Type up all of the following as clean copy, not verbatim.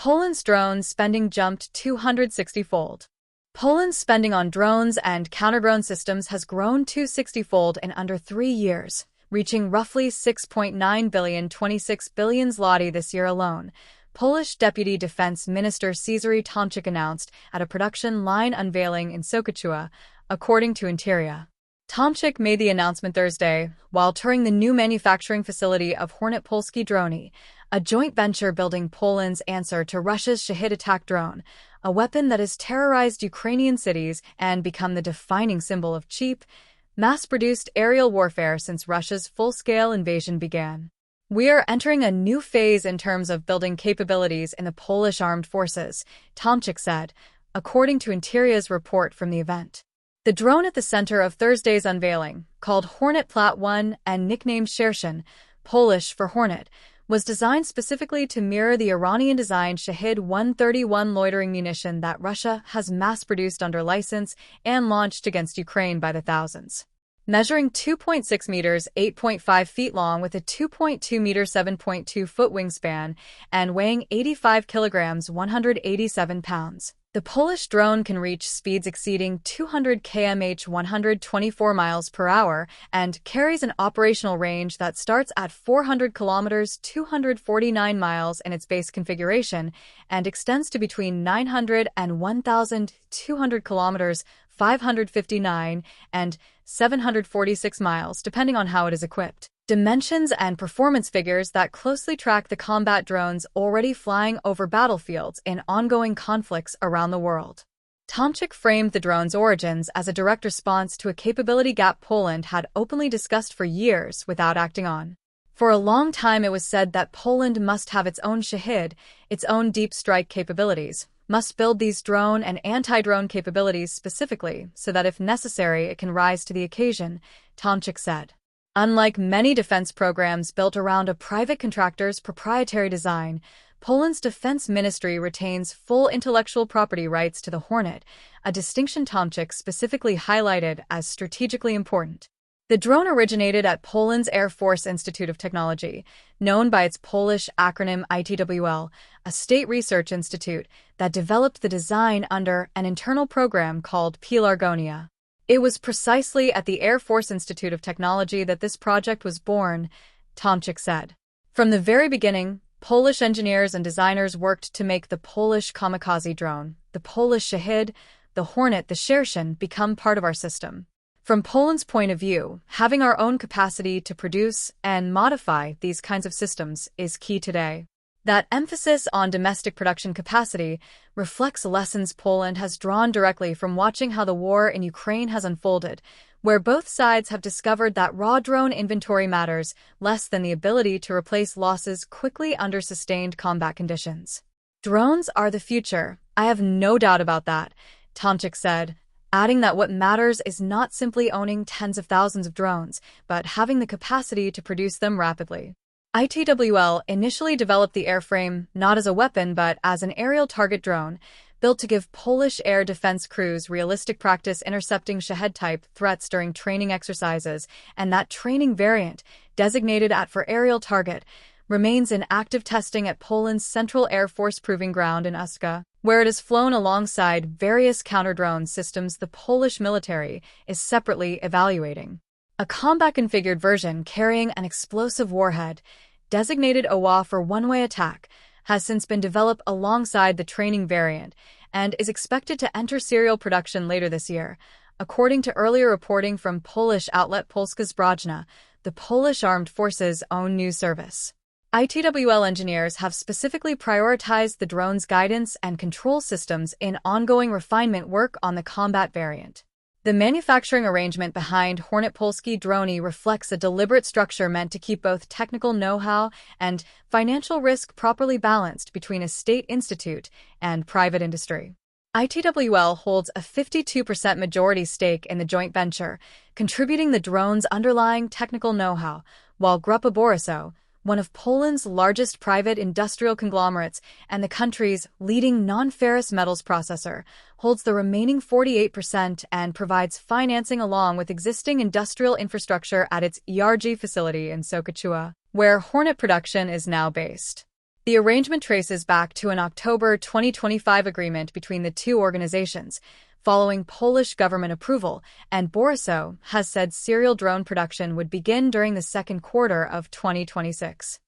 Poland's drone spending jumped 260-fold. Poland's spending on drones and counter-drone systems has grown 260-fold in under 3 years, reaching roughly 6.9 billion, 26 billion zloty this year alone, Polish Deputy Defense Minister Cezary Tomczyk announced at a production line unveiling in Sochaczewa, according to Interior. Tomczyk made the announcement Thursday while touring the new manufacturing facility of Hornet-Polskie Drony, a joint venture building Poland's answer to Russia's Shahed attack drone, a weapon that has terrorized Ukrainian cities and become the defining symbol of cheap, mass-produced aerial warfare since Russia's full-scale invasion began. We are entering a new phase in terms of building capabilities in the Polish armed forces, Tomczyk said, according to Interior's report from the event. The drone at the center of Thursday's unveiling, called Hornet PL-AT-1 and nicknamed Shahed, Polish for Hornet, was designed specifically to mirror the Iranian-designed Shahed 131 loitering munition that Russia has mass-produced under license and launched against Ukraine by the thousands. Measuring 2.6 meters, 8.5 feet long with a 2.2 meter, 7.2 foot wingspan and weighing 85 kilograms, 187 pounds. The Polish drone can reach speeds exceeding 200 km/h, 124 miles per hour, and carries an operational range that starts at 400 kilometers, 249 miles in its base configuration, and extends to between 900 and 1,200 kilometers, 559 and 746 miles, depending on how it is equipped. Dimensions and performance figures that closely track the combat drones already flying over battlefields in ongoing conflicts around the world. Tomczyk framed the drone's origins as a direct response to a capability gap Poland had openly discussed for years without acting on. For a long time it was said that Poland must have its own Shahed, its own deep strike capabilities, must build these drone and anti-drone capabilities specifically so that if necessary it can rise to the occasion, Tomczyk said. Unlike many defense programs built around a private contractor's proprietary design, Poland's defense ministry retains full intellectual property rights to the Hornet, a distinction Tomczyk specifically highlighted as strategically important. The drone originated at Poland's Air Force Institute of Technology, known by its Polish acronym ITWL, a state research institute that developed the design under an internal program called PL-AT-1. It was precisely at the Air Force Institute of Technology that this project was born, Tomczyk said. From the very beginning, Polish engineers and designers worked to make the Polish kamikaze drone, the Polish Shahed, the Hornet, the Shahed become part of our system. From Poland's point of view, having our own capacity to produce and modify these kinds of systems is key today. That emphasis on domestic production capacity reflects lessons Poland has drawn directly from watching how the war in Ukraine has unfolded, where both sides have discovered that raw drone inventory matters less than the ability to replace losses quickly under sustained combat conditions. Drones are the future, I have no doubt about that, Tomczyk said, adding that what matters is not simply owning tens of thousands of drones, but having the capacity to produce them rapidly. ITWL initially developed the airframe not as a weapon but as an aerial target drone, built to give Polish air defense crews realistic practice intercepting Shahed-type threats during training exercises, and that training variant, designated for aerial target, remains in active testing at Poland's Central Air Force Proving Ground in Uska, where it is flown alongside various counter-drone systems the Polish military is separately evaluating. A combat-configured version carrying an explosive warhead, designated OWA for one-way attack, has since been developed alongside the training variant and is expected to enter serial production later this year, according to earlier reporting from Polish outlet Polska Zbrojna, the Polish Armed Forces' own news service. ITWL engineers have specifically prioritized the drone's guidance and control systems in ongoing refinement work on the combat variant. The manufacturing arrangement behind Hornet-Polskie Drony reflects a deliberate structure meant to keep both technical know-how and financial risk properly balanced between a state institute and private industry. ITWL holds a 52% majority stake in the joint venture, contributing the drone's underlying technical know-how, while Grupa Boryszew, one of Poland's largest private industrial conglomerates and the country's leading non-ferrous metals processor, holds the remaining 48% and provides financing along with existing industrial infrastructure at its ERG facility in Sochaczewa, where Hornet production is now based. The arrangement traces back to an October 2025 agreement between the two organizations, following Polish government approval, and Boryszew has said serial drone production would begin during the second quarter of 2026.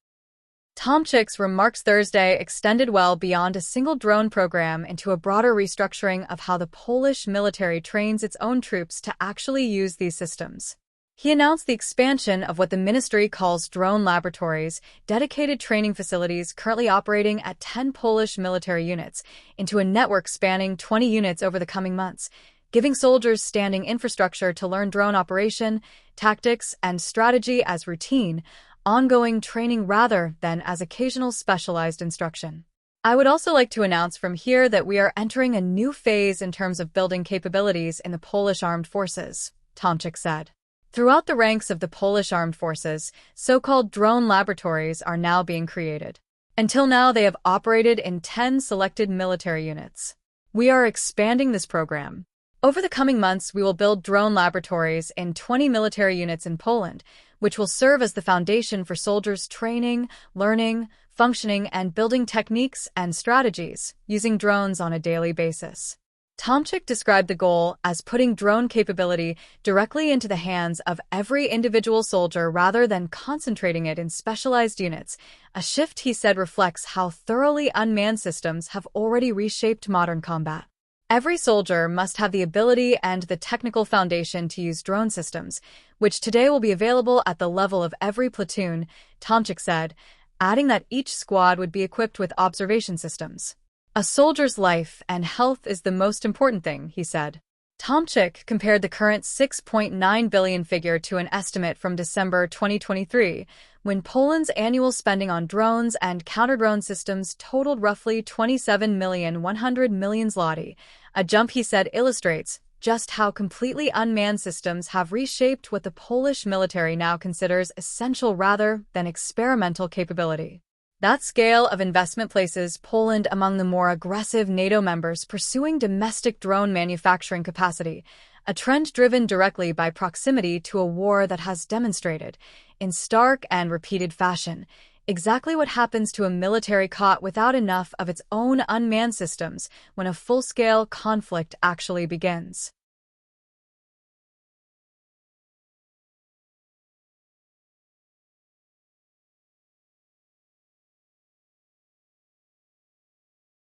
Tomczyk's remarks Thursday extended well beyond a single drone program into a broader restructuring of how the Polish military trains its own troops to actually use these systems. He announced the expansion of what the ministry calls drone laboratories, dedicated training facilities currently operating at 10 Polish military units, into a network spanning 20 units over the coming months, giving soldiers standing infrastructure to learn drone operation, tactics, and strategy as routine, ongoing training rather than as occasional specialized instruction. I would also like to announce from here that we are entering a new phase in terms of building capabilities in the Polish armed forces, Tomczyk said. Throughout the ranks of the Polish armed forces, so-called drone laboratories are now being created. Until now, they have operated in 10 selected military units. We are expanding this program. Over the coming months, we will build drone laboratories in 20 military units in Poland, which will serve as the foundation for soldiers' training, learning, functioning, and building techniques and strategies using drones on a daily basis. Tomczyk described the goal as putting drone capability directly into the hands of every individual soldier rather than concentrating it in specialized units, a shift he said reflects how thoroughly unmanned systems have already reshaped modern combat. Every soldier must have the ability and the technical foundation to use drone systems, which today will be available at the level of every platoon, Tomczyk said, adding that each squad would be equipped with observation systems. A soldier's life and health is the most important thing, he said. Tomczyk compared the current 6.9 billion figure to an estimate from December 2023, when Poland's annual spending on drones and counter-drone systems totaled roughly 27,100 million zloty. A jump, he said, illustrates just how completely unmanned systems have reshaped what the Polish military now considers essential rather than experimental capability. That scale of investment places Poland among the more aggressive NATO members pursuing domestic drone manufacturing capacity, a trend driven directly by proximity to a war that has demonstrated, in stark and repeated fashion, exactly what happens to a military caught without enough of its own unmanned systems when a full-scale conflict actually begins.